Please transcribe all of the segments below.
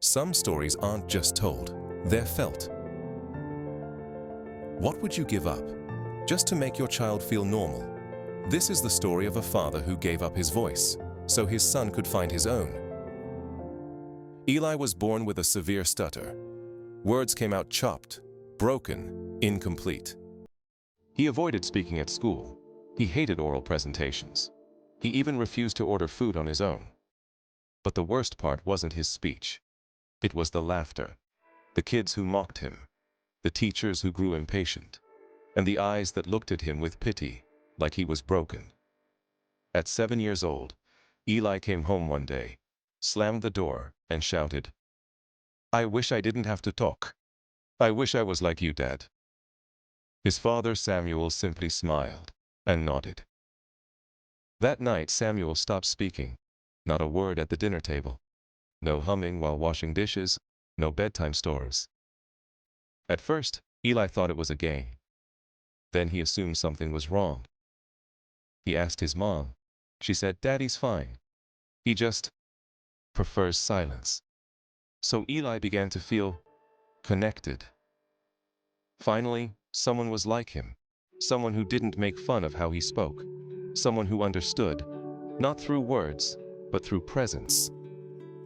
Some stories aren't just told, they're felt. What would you give up just to make your child feel normal? This is the story of a father who gave up his voice so his son could find his own. Eli was born with a severe stutter. Words came out chopped, broken, incomplete. He avoided speaking at school. He hated oral presentations. He even refused to order food on his own. But the worst part wasn't his speech. It was the laughter, the kids who mocked him, the teachers who grew impatient, and the eyes that looked at him with pity, like he was broken. At 7 years old, Eli came home one day, slammed the door, and shouted, "I wish I didn't have to talk. I wish I was like you, Dad." His father, Samuel, simply smiled and nodded. That night, Samuel stopped speaking, not a word at the dinner table. No humming while washing dishes, no bedtime stories. At first, Eli thought it was a game. Then he assumed something was wrong. He asked his mom. She said, "Daddy's fine. He just prefers silence." So Eli began to feel connected. Finally, someone was like him. Someone who didn't make fun of how he spoke. Someone who understood, not through words, but through presence.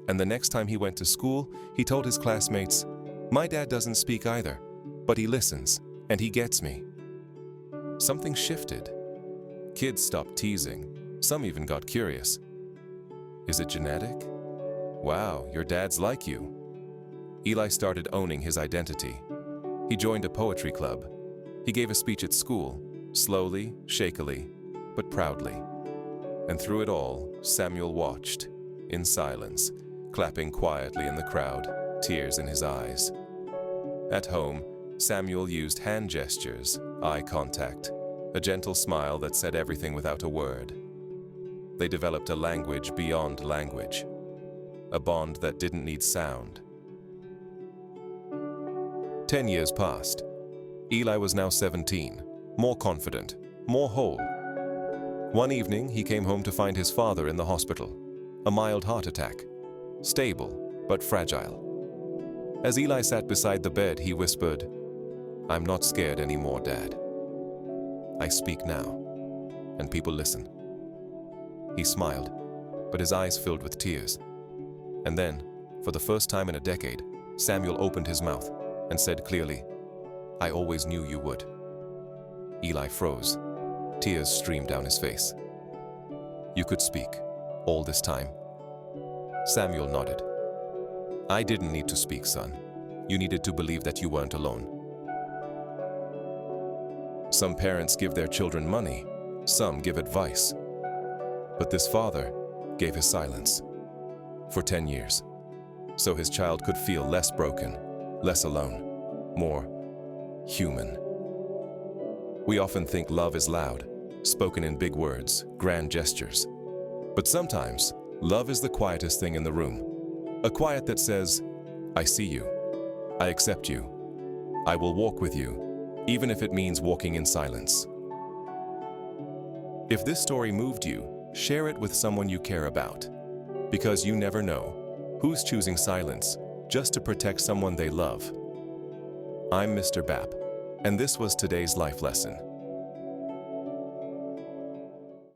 And the next time he went to school, he told his classmates, "My dad doesn't speak either, but he listens, and he gets me." Something shifted. Kids stopped teasing. Some even got curious. Is it genetic? Wow, your dad's like you. Eli started owning his identity. He joined a poetry club. He gave a speech at school, slowly, shakily, but proudly. And through it all, Samuel watched, in silence, clapping quietly in the crowd, tears in his eyes. At home, Samuel used hand gestures, eye contact, a gentle smile that said everything without a word. They developed a language beyond language, a bond that didn't need sound. 10 years passed. Eli was now 17, more confident, more whole. One evening, he came home to find his father in the hospital, a mild heart attack, stable but fragile. As Eli sat beside the bed, he whispered, "I'm not scared anymore, Dad. I speak now, and people listen." He smiled, but his eyes filled with tears. And then, for the first time in a decade, Samuel opened his mouth and said clearly, "I always knew you would." Eli froze. Tears streamed down his face. "You could speak all this time?" Samuel nodded. "I didn't need to speak, son. You needed to believe that you weren't alone." Some parents give their children money, some give advice. But this father gave his silence for 10 years, so his child could feel less broken, less alone, more human. We often think love is loud, spoken in big words, grand gestures. But sometimes, love is the quietest thing in the room. A quiet that says, "I see you. I accept you. I will walk with you, even if it means walking in silence." If this story moved you, share it with someone you care about. Because you never know who's choosing silence just to protect someone they love. I'm Mr. Bapp, and this was today's life lesson.